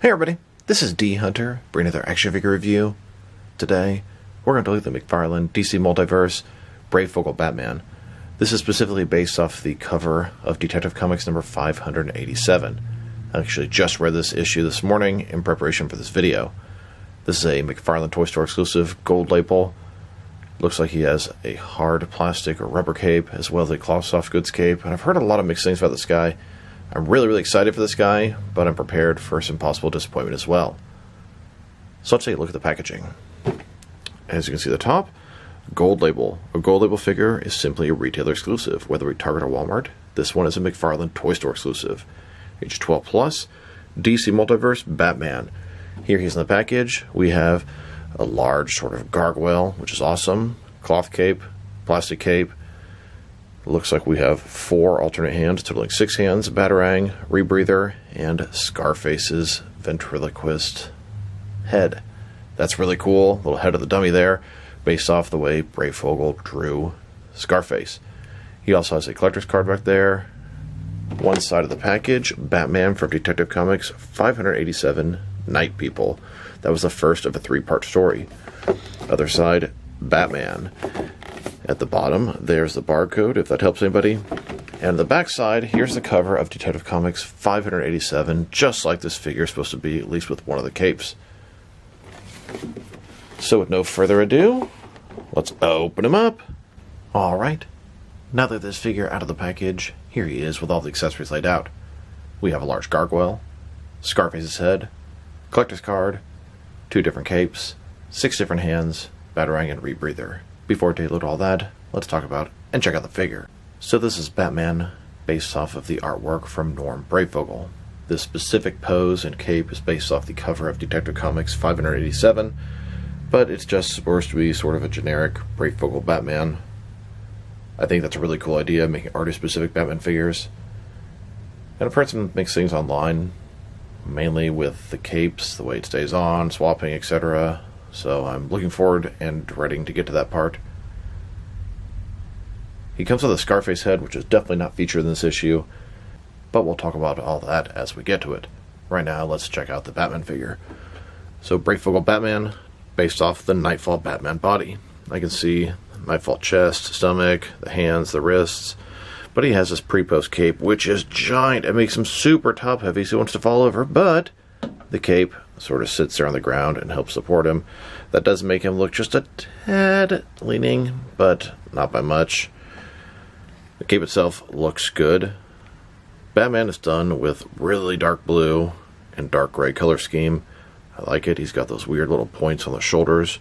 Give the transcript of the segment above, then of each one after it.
Hey everybody, this is D Hunter, bringing another action figure review. Today, we're going to look at the McFarlane DC Multiverse Breyfogle Batman. This is specifically based off the cover of Detective Comics number 587. I actually just read this issue this morning in preparation for this video. This is a McFarlane Toy Store exclusive gold label. Looks like he has a hard plastic or rubber cape as well as a cloth soft goods cape. And I've heard a lot of mixed things about this guy. I'm really excited for this guy, but I'm prepared for some possible disappointment as well. So let's take a look at the packaging. As you can see at the top, gold label. A gold label figure is simply a retailer exclusive, whether we Target or Walmart. This one is a McFarlane Toy Store exclusive. Age 12 plus, DC Multiverse Batman. Here he's in the package. We have a large sort of gargoyle, which is awesome. Cloth cape, plastic cape. Looks like we have 4 alternate hands, totaling 6 hands, Batarang, Rebreather, and Scarface's ventriloquist head. That's really cool. Little head of the dummy there, based off the way Breyfogle drew Scarface. He also has a collector's card back there. One side of the package, Batman from Detective Comics 587, Night People. That was the first of a 3-part story. Other side, Batman. At the bottom, there's the barcode, if that helps anybody. And the back side, here's the cover of Detective Comics 587, just like this figure is supposed to be, at least with one of the capes. So with no further ado, let's open him up. Alright, now that this figure out of the package, here he is with all the accessories laid out. We have a large gargoyle, Scarface's head, collector's card, 2 different capes, 6 different hands, Batarang and Rebreather. Before we take a look at all that, let's talk about and check out the figure. So this is Batman, based off of the artwork from Norm Breyfogle. This specific pose and cape is based off the cover of Detective Comics 587, but it's just supposed to be sort of a generic Breyfogle Batman. I think that's a really cool idea, making artist-specific Batman figures. And I've heard some mixed things online, mainly with the capes, the way it stays on, swapping, etc. So I'm looking forward and dreading to get to that part. He comes with a Scarface head, which is definitely not featured in this issue, but we'll talk about all that as we get to it. Right now, let's check out the Batman figure. So Breyfogle Batman, based off the Nightfall Batman body. I can see Nightfall chest, stomach, the hands, the wrists, but he has this pre-post cape, which is giant. It makes him super top heavy, so he wants to fall over, but the cape sort of sits there on the ground and helps support him. That does make him look just a tad leaning, but not by much. The cape itself looks good. Batman is done with really dark blue and dark gray color scheme. I like it. He's got those weird little points on the shoulders.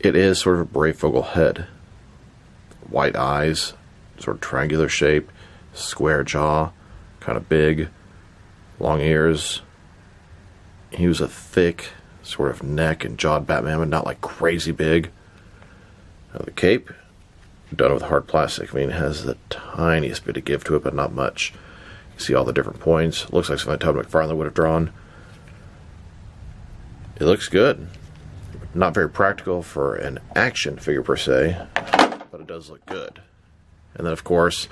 It is sort of a Breyfogle head. White eyes, sort of triangular shape, square jaw, kind of big, long ears. He was a thick sort of neck and jawed Batman, but not like crazy big. Now the cape, done with hard plastic. I mean, it has the tiniest bit of give to it, but not much. You see all the different points. Looks like something Todd McFarlane would have drawn. It looks good. Not very practical for an action figure per se, but it does look good. And then, of course,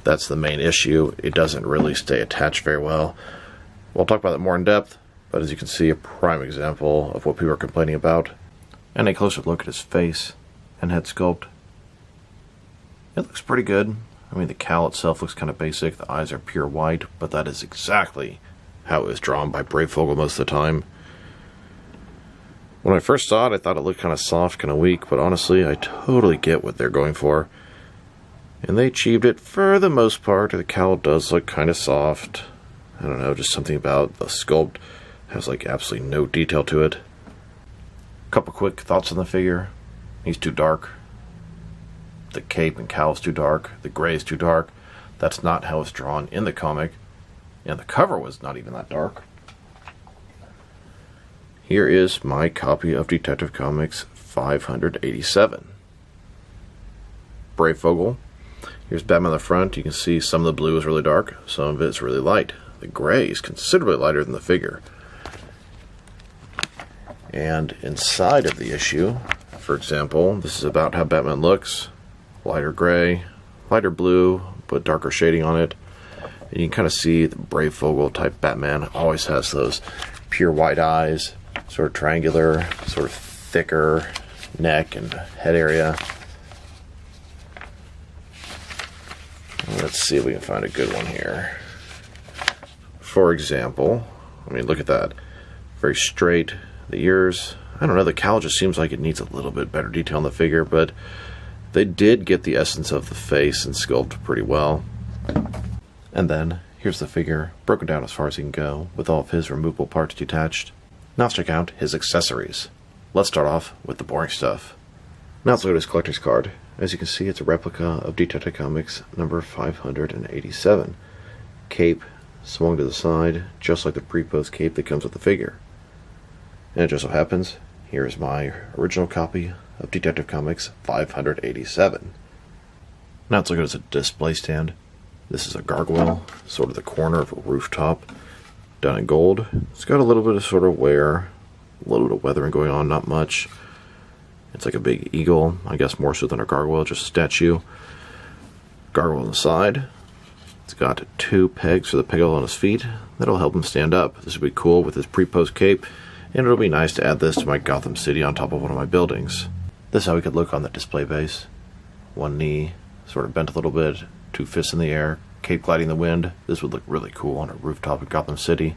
that's the main issue. It doesn't really stay attached very well. We'll talk about that more in depth. But as you can see, a prime example of what people are complaining about. And a closer look at his face and head sculpt. It looks pretty good. I mean, the cowl itself looks kind of basic. The eyes are pure white, but that is exactly how it was drawn by Breyfogle most of the time. When I first saw it, I thought it looked kind of soft, kind of weak, but honestly, I totally get what they're going for. And they achieved it for the most part. The cowl does look kind of soft. I don't know, just something about the sculpt has like absolutely no detail to it. Couple quick thoughts on the figure. He's too dark. The cape and cowl is too dark. The gray is too dark. That's not how it's drawn in the comic. And the cover was not even that dark. Here is my copy of Detective Comics 587. Breyfogle. Here's Batman on the front. You can see some of the blue is really dark. Some of it's really light. The gray is considerably lighter than the figure. And inside of the issue, for example, this is about how Batman looks. Lighter gray, lighter blue, but darker shading on it. And you can kind of see the Breyfogle type Batman always has those pure white eyes, sort of triangular, sort of thicker neck and head area. Let's see if we can find a good one here. For example, I mean, look at that. Very straight. The ears, I don't know, the cowl just seems like it needs a little bit better detail on the figure, but they did get the essence of the face and sculpt pretty well. And then, here's the figure, broken down as far as he can go, with all of his removable parts detached. Now let's check out his accessories. Let's start off with the boring stuff. Now let's look at his collector's card. As you can see, it's a replica of Detective Comics number 587. Cape swung to the side, just like the pre-post cape that comes with the figure. And it just so happens, here is my original copy of Detective Comics 587. Now let's look at his display stand. This is a gargoyle, sort of the corner of a rooftop, done in gold. It's got a little bit of sort of wear, a little bit of weathering going on, not much. It's like a big eagle, I guess more so than a gargoyle, just a statue. Gargoyle on the side. It's got 2 pegs for the peg on his feet. That'll help him stand up. This would be cool with his pre-post cape, and it'll be nice to add this to my Gotham City on top of one of my buildings. This is how he could look on the display base. One knee sort of bent a little bit, 2 fists in the air, cape gliding in the wind. This would look really cool on a rooftop in Gotham City.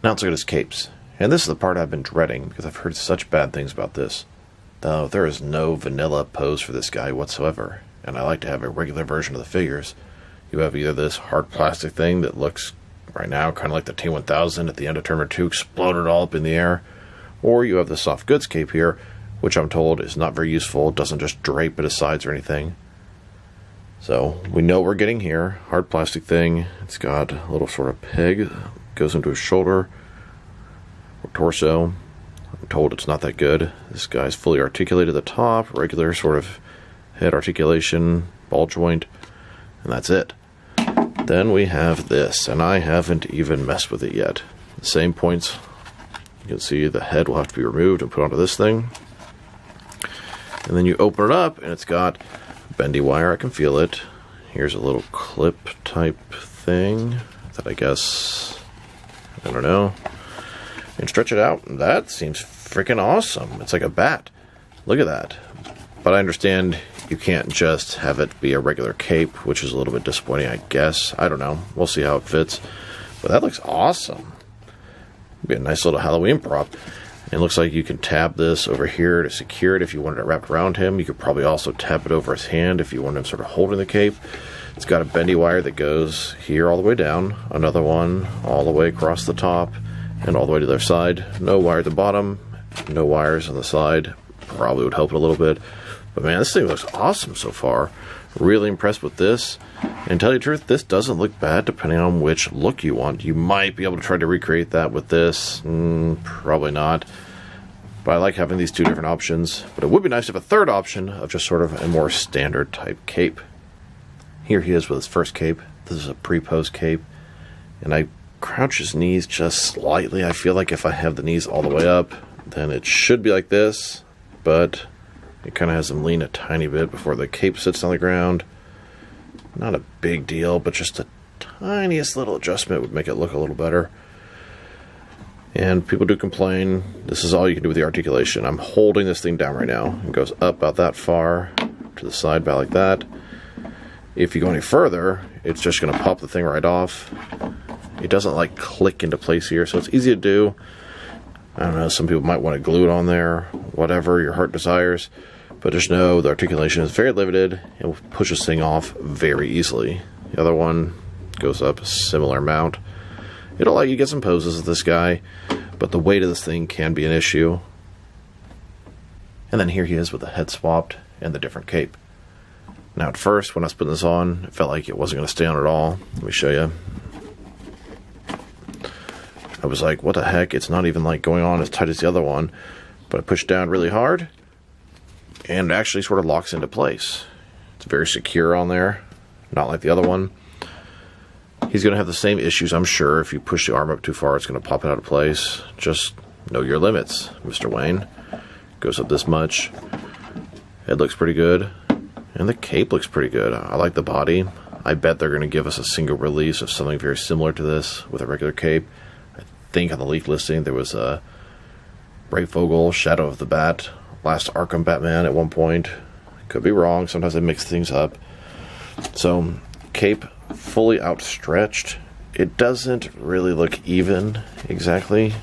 Now let's look at his capes. And this is the part I've been dreading, because I've heard such bad things about this. Though there is no vanilla pose for this guy whatsoever, and I like to have a regular version of the figures. You have either this hard plastic thing that looks, right now, kind of like the T-1000 at the end of Terminator 2, exploded all up in the air, or you have the soft goods cape here, which I'm told is not very useful, doesn't just drape at his sides or anything. So, we know what we're getting here. Hard plastic thing. It's got a little sort of peg, goes into his shoulder, or torso. I'm told it's not that good. This guy's fully articulated at the top, regular sort of head articulation, ball joint, and that's it. Then we have this, and I haven't even messed with it yet. The same points. You can see the head will have to be removed and put onto this thing. And then you open it up, and it's got bendy wire. I can feel it. Here's a little clip type thing that I guess, I don't know. And stretch it out, and that seems freaking awesome. It's like a bat. Look at that. But I understand you can't just have it be a regular cape, which is a little bit disappointing, I guess. I don't know. We'll see how it fits. But that looks awesome. Be a nice little Halloween prop. It looks like you can tab this over here to secure it if you wanted it wrapped around him. You could probably also tap it over his hand if you want him sort of holding the cape. It's got a bendy wire that goes here all the way down. Another one all the way across the top and all the way to the other side. No wire at the bottom. No wires on the side. Probably would help it a little bit. But man, this thing looks awesome so far. Really impressed with this. And tell you the truth, this doesn't look bad depending on which look you want. You might be able to try to recreate that with this. Probably not. But I like having these 2 different options. But it would be nice to have a third option of just sort of a more standard type cape. Here he is with his first cape. This is a pre-post cape. And I crouch his knees just slightly. I feel like if I have the knees all the way up, then it should be like this. But it kind of has them lean a tiny bit before the cape sits on the ground. Not a big deal, but just the tiniest little adjustment would make it look a little better. And people do complain. This is all you can do with the articulation. I'm holding this thing down right now. It goes up about that far, to the side about like that. If you go any further, it's just going to pop the thing right off. It doesn't like click into place here, so it's easy to do. I don't know, some people might want to glue it on there, whatever your heart desires. But just know the articulation is very limited. It will push this thing off very easily. The other one goes up a similar amount. It'll allow you to get some poses of this guy, but the weight of this thing can be an issue. And then here he is with the head swapped and the different cape. Now at first, when I was putting this on, it felt like it wasn't going to stay on at all. Let me show you. I was like, what the heck? It's not even like going on as tight as the other one. But I pushed down really hard, and it actually sort of locks into place. It's very secure on there, not like the other one. He's going to have the same issues, I'm sure. If you push the arm up too far, it's going to pop it out of place. Just know your limits, Mr. Wayne. Goes up this much. Head looks pretty good. And the cape looks pretty good. I like the body. I bet they're going to give us a single release of something very similar to this with a regular cape. I think on the leak listing there was a Breyfogle, Shadow of the Bat, Last Arkham Batman at one point. Could be wrong, sometimes they mix things up. So, cape fully outstretched. It doesn't really look even exactly.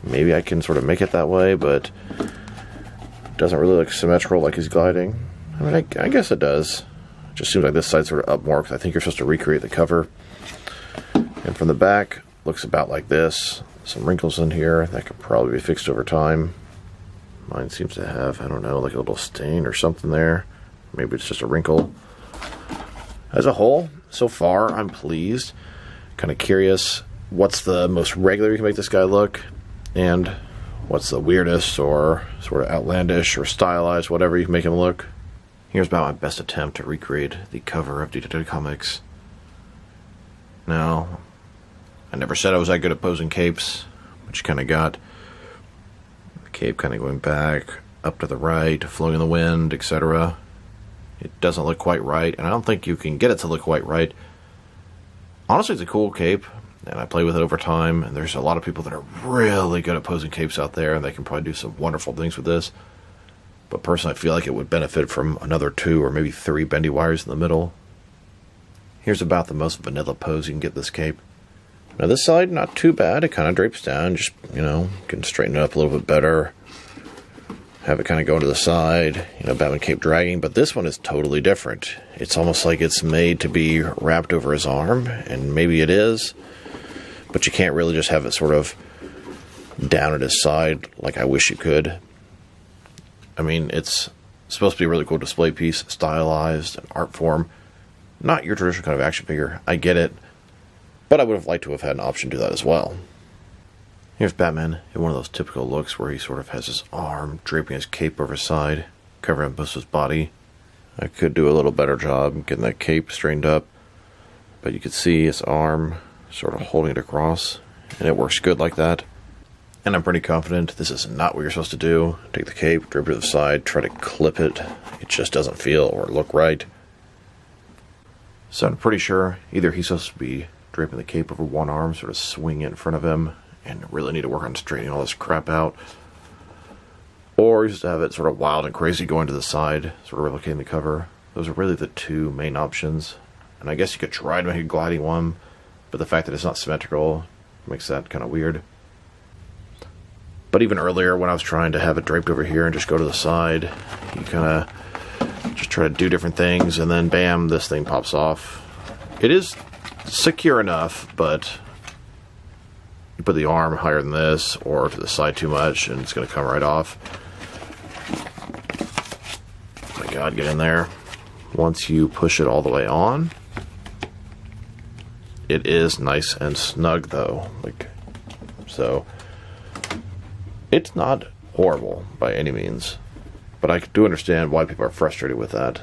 Maybe I can sort of make it that way, but it doesn't really look symmetrical like he's gliding. I mean, I guess it does. It just seems like this side's sort of up more, because I think you're supposed to recreate the cover. And from the back, looks about like this. Some wrinkles in here that could probably be fixed over time. Mine seems to have, I don't know, like a little stain or something there. Maybe it's just a wrinkle. As a whole, so far, I'm pleased. Kind of curious, what's the most regular you can make this guy look? And what's the weirdest or sort of outlandish or stylized, whatever you can make him look? Here's about my best attempt to recreate the cover of Detective Comics. Now, I never said I was that good at posing capes, but you kind of got the cape kind of going back, up to the right, flowing in the wind, etc. It doesn't look quite right, and I don't think you can get it to look quite right. Honestly, it's a cool cape, and I play with it over time, and there's a lot of people that are really good at posing capes out there, and they can probably do some wonderful things with this. But personally, I feel like it would benefit from another 2 or maybe 3 bendy wires in the middle. Here's about the most vanilla pose you can get this cape. Now this side, not too bad. It kind of drapes down, just, you know, can straighten it up a little bit better. Have it kind of go to the side, you know, Batman cape dragging, but this one is totally different. It's almost like it's made to be wrapped over his arm, and maybe it is, but you can't really just have it sort of down at his side like I wish you could. I mean, it's supposed to be a really cool display piece, stylized, an art form. Not your traditional kind of action figure, I get it, but I would have liked to have had an option to do that as well. Here's Batman in one of those typical looks where he sort of has his arm draping his cape over his side, covering most of his body. I could do a little better job getting that cape straightened up, but you could see his arm sort of holding it across, and it works good like that. And I'm pretty confident this is not what you're supposed to do. Take the cape, drape it to the side, try to clip it. It just doesn't feel or look right. So I'm pretty sure either he's supposed to be draping the cape over one arm, sort of swinging it in front of him, and really need to work on straightening all this crap out. Or you just have it sort of wild and crazy going to the side, sort of replicating the cover. Those are really the 2 main options. And I guess you could try to make a gliding one, but the fact that it's not symmetrical makes that kind of weird. But even earlier, when I was trying to have it draped over here and just go to the side, you kind of just try to do different things, and then bam, this thing pops off. It is secure enough, but you put the arm higher than this or to the side too much and it's going to come right off. Oh my god, get in there. Once you push it all the way on, it is nice and snug though. So it's not horrible by any means, but I do understand why people are frustrated with that.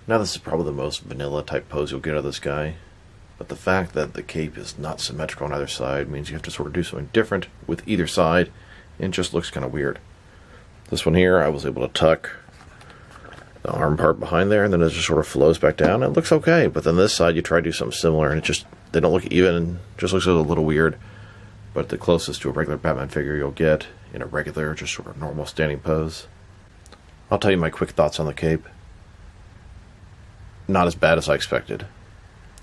Now this is probably the most vanilla type pose you'll get out of this guy. But the fact that the cape is not symmetrical on either side means you have to sort of do something different with either side, and it just looks kind of weird. This one here, I was able to tuck the arm part behind there, and then it just sort of flows back down, and it looks okay. But then this side, you try to do something similar, and they don't look even, it just looks a little weird. But the closest to a regular Batman figure you'll get in a regular, just sort of normal standing pose. I'll tell you my quick thoughts on the cape. Not as bad as I expected.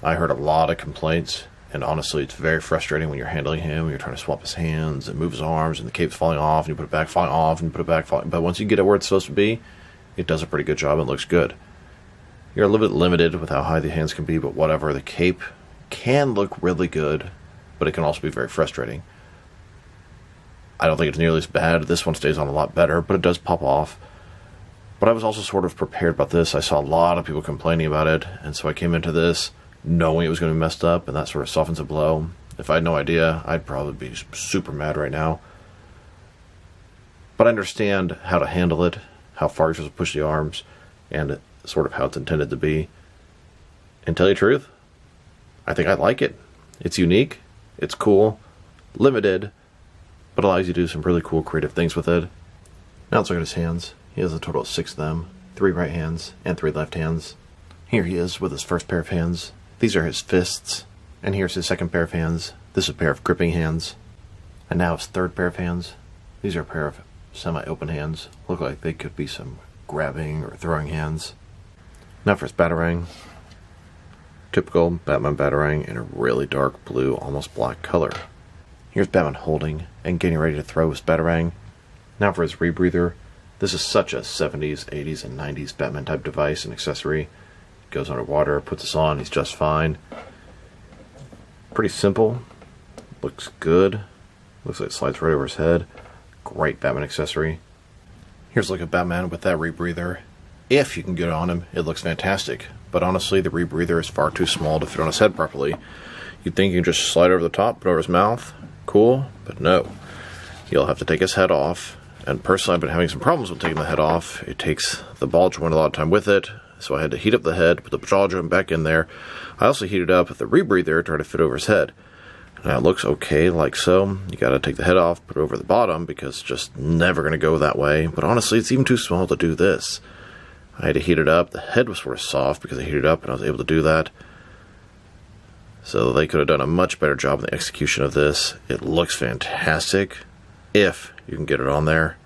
I heard a lot of complaints, and honestly, it's very frustrating when you're handling him, when you're trying to swap his hands and move his arms, and the cape's falling off, and you put it back, falling off, and you put it back, falling. But once you get it where it's supposed to be, it does a pretty good job and looks good. You're a little bit limited with how high the hands can be, but whatever. The cape can look really good, but it can also be very frustrating. I don't think it's nearly as bad. This one stays on a lot better, but it does pop off. But I was also sort of prepared about this. I saw a lot of people complaining about it, and so I came into this knowing it was going to be messed up, and that sort of softens a blow. If I had no idea, I'd probably be super mad right now. But I understand how to handle it, how far you're supposed to push the arms, and sort of how it's intended to be. And tell you the truth, I think I like it. It's unique, it's cool, limited, but allows you to do some really cool creative things with it. Now let's look at his hands. He has a total of 6 of them, 3 right hands and 3 left hands. Here he is with his first pair of hands. These are his fists. And here's his second pair of hands. This is a pair of gripping hands. And now his third pair of hands. These are a pair of semi-open hands. Look like they could be some grabbing or throwing hands. Now for his batarang. Typical Batman batarang in a really dark blue, almost black color. Here's Batman holding and getting ready to throw his batarang. Now for his rebreather. This is such a 70s, 80s, and 90s Batman type device and accessory. Goes underwater, puts this on, he's just fine. Pretty simple. Looks good. Looks like it slides right over his head. Great Batman accessory. Here's a look at Batman with that rebreather. If you can get it on him, it looks fantastic. But honestly, the rebreather is far too small to fit on his head properly. You'd think you can just slide over the top, put it over his mouth. Cool, but no. He'll have to take his head off. And personally, I've been having some problems with taking the head off. It takes the ball joint a lot of time with it. So I had to heat up the head, put the jaw joint back in there. I also heated up the rebreather to try to fit over his head. Now it looks okay, like so. You gotta take the head off, put it over the bottom, because it's just never gonna go that way. But honestly, it's even too small to do this. I had to heat it up. The head was sort of soft because I heated it up and I was able to do that. So they could have done a much better job in the execution of this. It looks fantastic. If you can get it on there.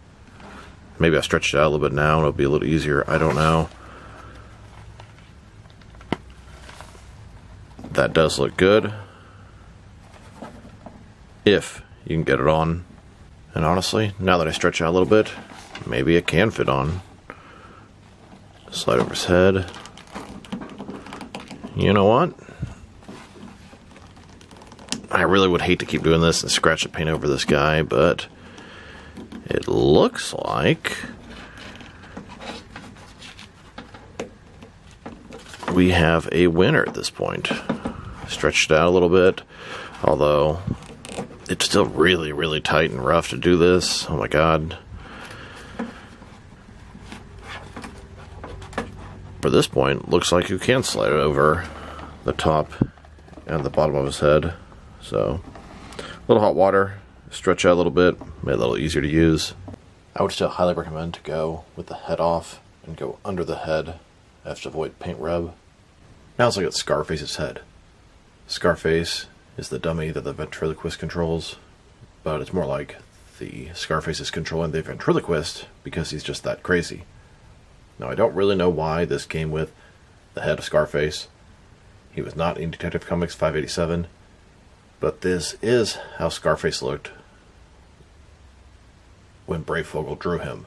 Maybe I stretched it out a little bit now and it'll be a little easier. I don't know. That does look good. If you can get it on. And honestly, now that I stretch it out a little bit, maybe it can fit on. Slide over his head. You know what? I really would hate to keep doing this and scratch the paint over this guy, but it looks like we have a winner at this point. Stretched it out a little bit, although it's still really, really tight and rough to do this. Oh my god. For this point, looks like you can slide it over the top and the bottom of his head. So, a little hot water, stretch out a little bit, made it a little easier to use. I would still highly recommend to go with the head off and go under the head as to avoid paint rub. Now let's look at Scarface's head. Scarface is the dummy that the ventriloquist controls, but it's more like the Scarface is controlling the ventriloquist because he's just that crazy. Now, I don't really know why this came with the head of Scarface. He was not in Detective Comics 587, but this is how Scarface looked when Breyfogle drew him.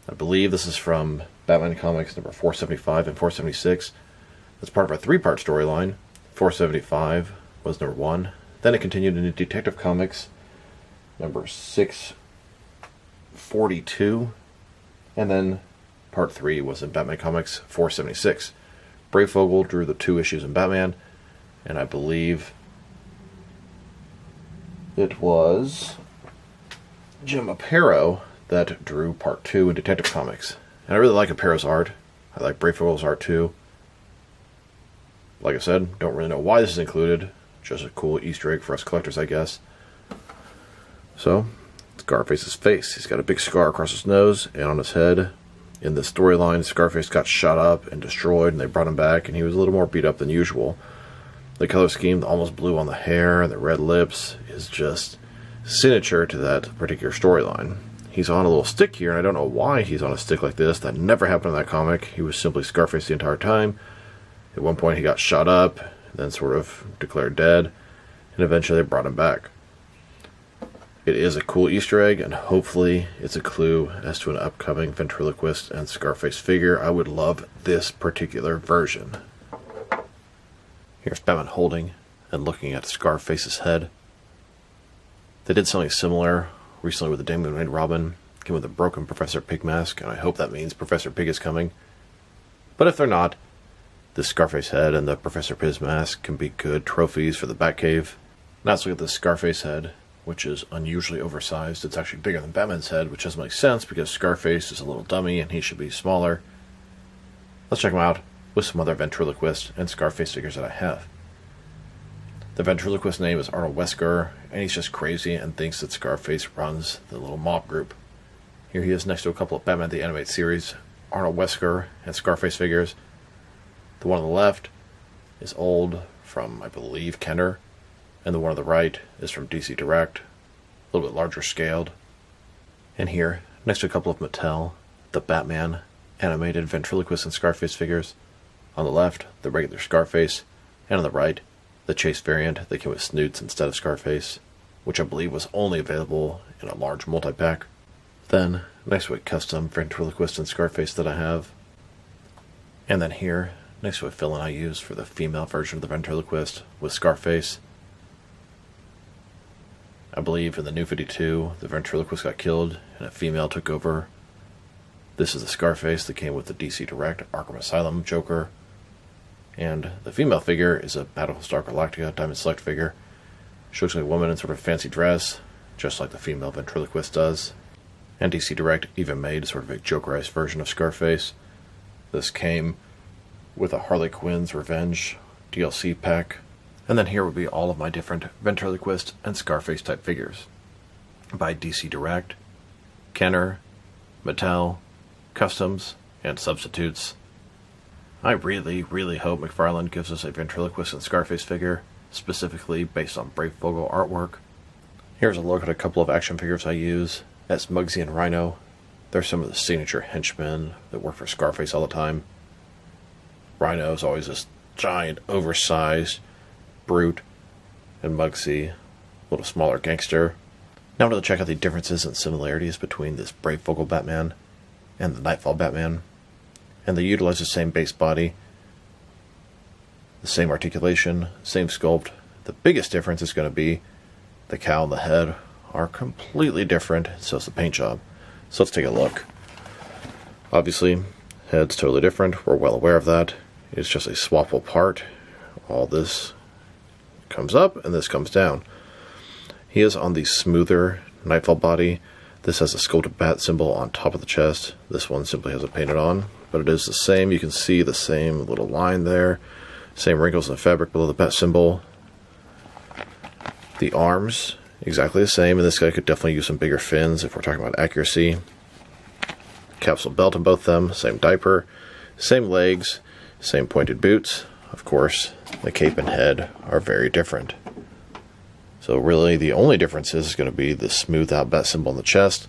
I believe this is from Batman Comics number 475 and 476. That's part of a three-part storyline. 475 was number 1. Then it continued into Detective Comics number 642. And then Part 3 was in Batman Comics 476. Breyfogle drew the 2 issues in Batman, and I believe it was Jim Aparo that drew Part 2 in Detective Comics. And I really like Aparo's art. I like Breyfogle's art too. Like I said, don't really know why this is included. Just a cool Easter egg for us collectors, I guess. So, Scarface's face. He's got a big scar across his nose and on his head. In the storyline, Scarface got shot up and destroyed, and they brought him back, and he was a little more beat up than usual. The color scheme, the almost blue on the hair and the red lips, is just signature to that particular storyline. He's on a little stick here, and I don't know why he's on a stick like this. That never happened in that comic. He was simply Scarface the entire time. At one point, he got shot up, then sort of declared dead, and eventually they brought him back. It is a cool Easter egg, and hopefully it's a clue as to an upcoming ventriloquist and Scarface figure. I would love this particular version. Here's Batman holding and looking at Scarface's head. They did something similar recently with the Damian Wayne Robin. Came with a broken Professor Pig mask, and I hope that means Professor Pig is coming. But if they're not, the Scarface head and the Professor Pig mask can be good trophies for the Batcave. Now let's look at the Scarface head, which is unusually oversized. It's actually bigger than Batman's head, which doesn't make sense because Scarface is a little dummy and he should be smaller. Let's check him out with some other ventriloquist and Scarface figures that I have. The ventriloquist name is Arnold Wesker, and he's just crazy and thinks that Scarface runs the little mob group. Here he is next to a couple of Batman the Animated Series Arnold Wesker and Scarface figures. The one on the left is old from, I believe, Kenner, and the one on the right is from DC Direct, a little bit larger scaled. And here, next to a couple of Mattel, the Batman animated ventriloquist and Scarface figures. On the left, the regular Scarface, and on the right, the Chase variant that came with snoots instead of Scarface, which I believe was only available in a large multi-pack. Then, next to a custom ventriloquist and Scarface that I have. And then here, next to a fill-in I use for the female version of the ventriloquist with Scarface. I believe in the New 52, the ventriloquist got killed and a female took over. This is the Scarface that came with the DC Direct Arkham Asylum Joker. And the female figure is a Battlestar Galactica Diamond Select figure. She looks like a woman in sort of fancy dress, just like the female ventriloquist does. And DC Direct even made sort of a Jokerized version of Scarface. This came with a Harley Quinn's Revenge DLC pack. And then here would be all of my different ventriloquist and Scarface type figures. By DC Direct, Kenner, Mattel, Customs, and Substitutes. I really, really hope McFarlane gives us a ventriloquist and Scarface figure, specifically based on Breyfogle artwork. Here's a look at a couple of action figures I use. That's Muggsy and Rhino. They're some of the signature henchmen that work for Scarface all the time. Rhino is always this giant, oversized brute, and Muggsy, a little smaller gangster. Now I'm going to check out the differences and similarities between this Breyfogle Batman and the Nightfall Batman. And they utilize the same base body, the same articulation, same sculpt. The biggest difference is going to be the cowl and the head are completely different, so is the paint job. So let's take a look. Obviously, head's totally different. We're well aware of that. It's just a swappable part. All this comes up and this comes down. He is on the smoother Nightfall body. This has a sculpted bat symbol on top of the chest. This one simply has it painted on, but it is the same. You can see the same little line there. Same wrinkles in the fabric below the bat symbol. The arms, exactly the same, and this guy could definitely use some bigger fins if we're talking about accuracy. Capsule belt in both of them, same diaper, same legs, same pointed boots. Of course, the cape and head are very different. So really the only difference is going to be the smooth out bat symbol on the chest,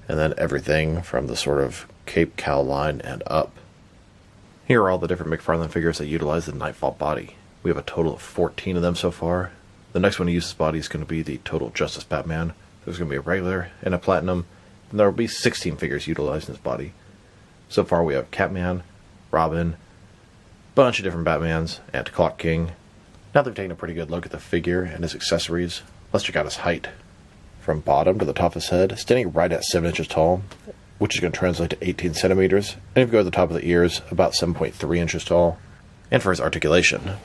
and then everything from the sort of cape cowl line and up. Here are all the different McFarlane figures that utilize the Nightfall body. We have a total of 14 of them so far. The next one to use this body is going to be the Total Justice Batman. There's going to be a regular and a platinum, and there will be 16 figures utilizing this body. So far we have Catman, Robin, bunch of different Batmans, and Clock King. Now that we've taken a pretty good look at the figure and his accessories, let's check out his height. From bottom to the top of his head, standing right at 7 inches tall, which is going to translate to 18 centimeters. And if you go to the top of the ears, about 7.3 inches tall. And for his articulation,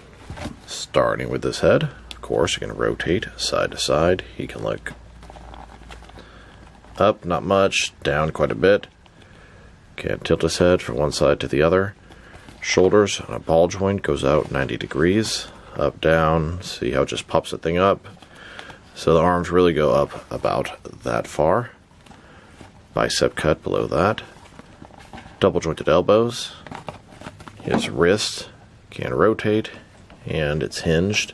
starting with this head, of course, you can rotate side to side. He can look up, not much, down quite a bit. Can tilt his head from one side to the other. Shoulders on a ball joint goes out 90 degrees. Up, down, see how it just pops the thing up. So the arms really go up about that far. Bicep cut below that. Double jointed elbows. His wrist can rotate, and it's hinged.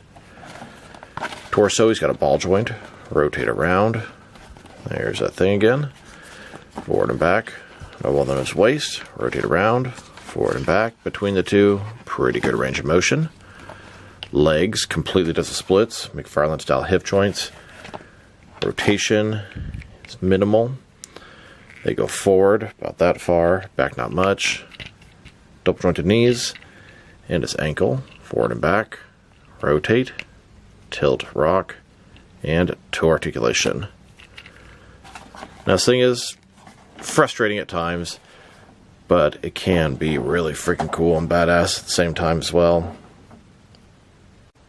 Torso, he's got a ball joint. Rotate around. There's that thing again. Forward and back. No more than his waist. Rotate around. Forward and back. Between the two, pretty good range of motion. Legs, completely does the splits. McFarlane style hip joints. Rotation is minimal. They go forward about that far, back not much. Double jointed knees, and his ankle, forward and back. Rotate, tilt, rock, and toe articulation. Now this thing is frustrating at times, but it can be really freaking cool and badass at the same time as well.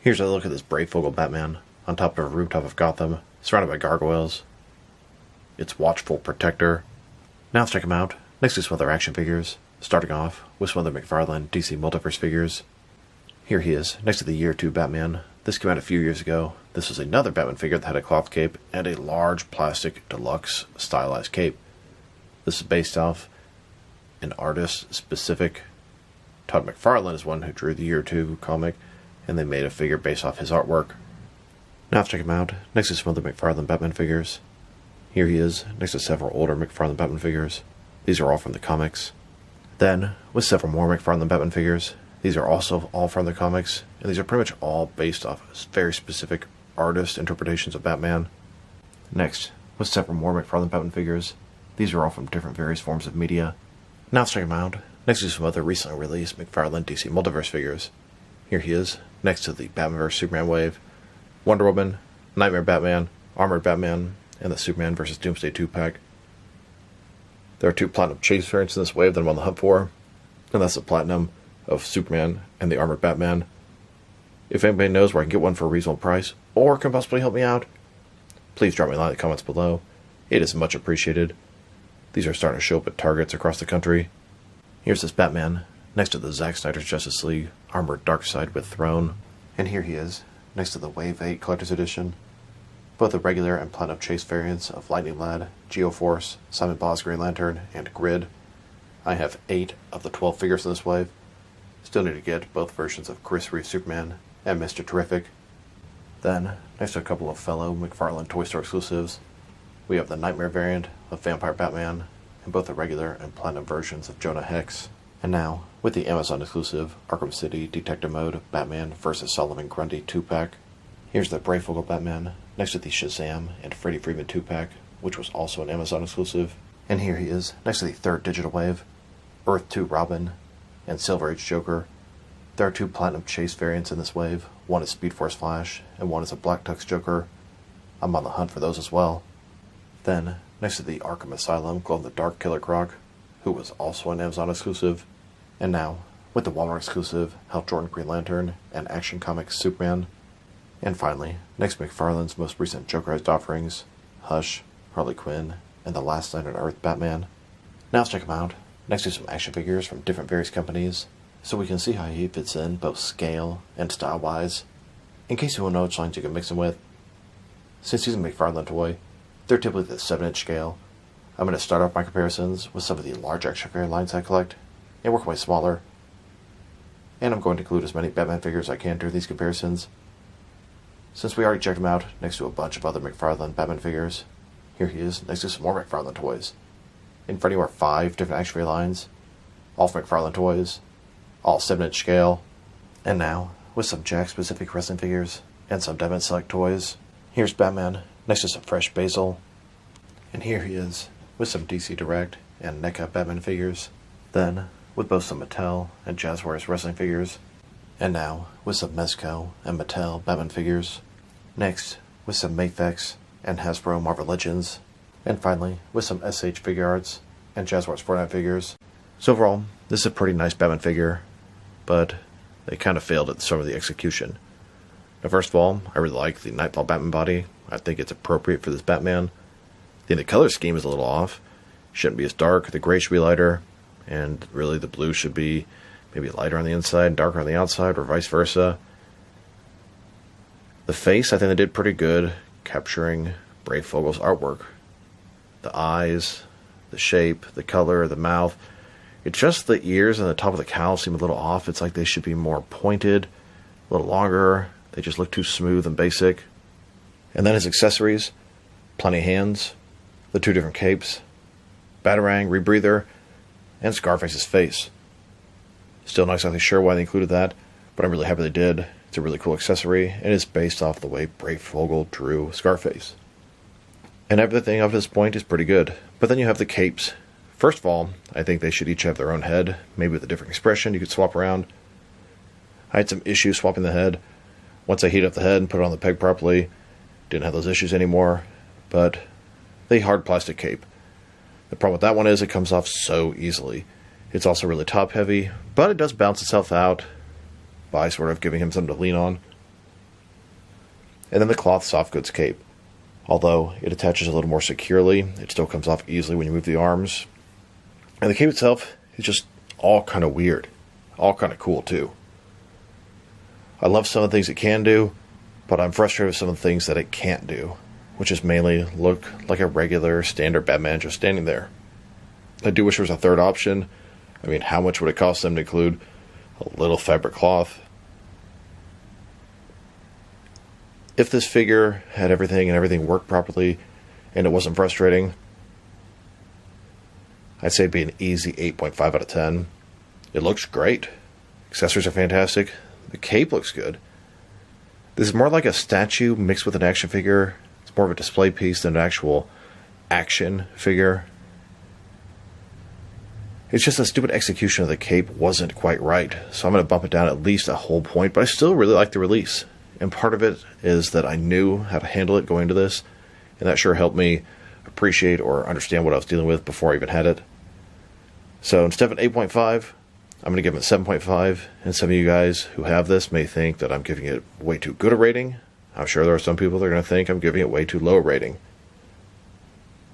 Here's a look at this Breyfogle Batman on top of a rooftop of Gotham, surrounded by gargoyles. Its watchful protector. Now let's check him out, next to some other action figures, starting off with some other McFarlane DC Multiverse figures. Here he is, next to the Year 2 Batman. This came out a few years ago. This was another Batman figure that had a cloth cape and a large plastic deluxe stylized cape. This is based off an artist specific. Todd McFarlane is one who drew the Year 2 comic, and they made a figure based off his artwork. Now let's check him out next to some other McFarlane Batman figures. Here he is next to several older McFarlane Batman figures. These are all from the comics. Then, with several more McFarlane Batman figures, these are also all from the comics, and these are pretty much all based off very specific artist interpretations of Batman. Next, with several more McFarlane Batman figures, these are all from different various forms of media. Now let's check him out next to some other recently released McFarlane DC Multiverse figures. Here he is next to the Batman vs Superman wave, Wonder Woman, Nightmare Batman, Armored Batman, and the Superman vs Doomsday 2-pack. There are 2 Platinum Chase variants in this wave that I'm on the hunt for, and that's the Platinum of Superman and the Armored Batman. If anybody knows where I can get one for a reasonable price, or can possibly help me out, please drop me a line in the comments below. It is much appreciated. These are starting to show up at Targets across the country. Here's this Batman next to the Zack Snyder's Justice League Armored Darkseid with Throne, and here he is next to the Wave 8 Collector's Edition. Both the regular and Platinum Chase variants of Lightning Lad, Geoforce, Simon Baugh's Green Lantern, and Grid. I have 8 of the 12 figures in this wave. Still need to get both versions of Chris Reeve Superman and Mr. Terrific. Then, next to a couple of fellow McFarlane Toy Store exclusives, we have the Nightmare variant of Vampire Batman, and both the regular and Platinum versions of Jonah Hex. And now, with the Amazon exclusive Arkham City Detective Mode Batman vs Solomon Grundy 2-pack. Here's the Breyfogle Batman next to the Shazam and Freddie Freeman 2-pack, which was also an Amazon exclusive. And here he is next to the 3rd digital wave, Earth 2 Robin, and Silver Age Joker. There are 2 Platinum Chase variants in this wave. One is Speed Force Flash, and one is a Black Tux Joker. I'm on the hunt for those as well. Then, next to the Arkham Asylum Glow-in-the-Dark Killer Croc, who was also an Amazon exclusive. And now, with the Walmart exclusive Hal Jordan Green Lantern and Action Comics Superman. And finally, next to McFarlane's most recent Jokerized offerings, Hush, Harley Quinn, and the Last Night on Earth Batman. Now let's check him out next to some action figures from different various companies, so we can see how he fits in both scale and style-wise, in case you want to know which lines you can mix him with. Since he's a McFarlane toy, they're typically the 7-inch scale. I'm going to start off my comparisons with some of the large action figure lines I collect, and work my way smaller. And I'm going to include as many Batman figures as I can during these comparisons. Since we already checked him out next to a bunch of other McFarlane Batman figures, here he is next to some more McFarlane toys. In front of you are 5 different action figure lines, all from McFarlane toys, all 7-inch scale. And now, with some Jack-specific wrestling figures and some Batman Select toys, here's Batman next to some fresh Basil. And here he is with some DC Direct and NECA Batman figures. Then, with both some Mattel and Jazzwares wrestling figures. And now, with some Mezco and Mattel Batman figures. Next, with some Mafex and Hasbro Marvel Legends. And finally, with some SH Figure Arts and Jazzwares Fortnite figures. So overall, this is a pretty nice Batman figure, but they kind of failed at some of the execution. Now, first of all, I really like the Nightfall Batman body. I think it's appropriate for this Batman. I think the color scheme is a little off. Shouldn't be as dark. The gray should be lighter, and really the blue should be maybe lighter on the inside, darker on the outside, or vice versa. The face, I think they did pretty good, capturing Breyfogle's artwork. The eyes, the shape, the color, the mouth. It's just the ears and the top of the cowl seem a little off. It's like they should be more pointed, a little longer. They just look too smooth and basic. And then his accessories, plenty of hands, the 2 different capes, Batarang, Rebreather, and Scarface's face. Still not exactly sure why they included that, but I'm really happy they did. It's a really cool accessory, and it's based off the way Breyfogle drew Scarface. And everything up to this point is pretty good. But then you have the capes. First of all, I think they should each have their own head, maybe with a different expression you could swap around. I had some issues swapping the head. Once I heat up the head and put it on the peg properly, didn't have those issues anymore, but the hard plastic cape. The problem with that one is it comes off so easily. It's also really top heavy, but it does balance itself out by sort of giving him something to lean on. And then the cloth soft goods cape. Although it attaches a little more securely, it still comes off easily when you move the arms. And the cape itself is just all kind of weird. All kind of cool too. I love some of the things it can do, but I'm frustrated with some of the things that it can't do, which is mainly look like a regular standard Batman just standing there. I do wish there was a third option. I mean, how much would it cost them to include a little fabric cloth? If this figure had everything and everything worked properly and it wasn't frustrating, I'd say it'd be an easy 8.5 out of 10. It looks great. Accessories are fantastic. The cape looks good. This is more like a statue mixed with an action figure. It's more of a display piece than an actual action figure. It's just the stupid execution of the cape wasn't quite right, so I'm going to bump it down at least a whole point, but I still really like the release. And part of it is that I knew how to handle it going into this, and that sure helped me appreciate or understand what I was dealing with before I even had it. So instead of an 8.5, I'm going to give it a 7.5, and some of you guys who have this may think that I'm giving it way too good a rating. I'm sure there are some people that are going to think I'm giving it way too low a rating.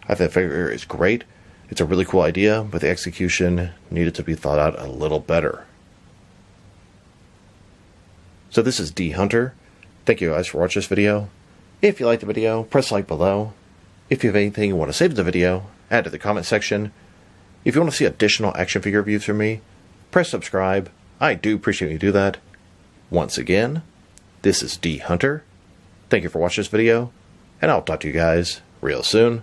I think the figure is great. It's a really cool idea, but the execution needed to be thought out a little better. So this is D Hunter. Thank you guys for watching this video. If you liked the video, press like below. If you have anything you want to say to the video, add to the comment section. If you want to see additional action figure reviews from me, press subscribe. I do appreciate when you do that. Once again, this is D Hunter. Thank you for watching this video, and I'll talk to you guys real soon.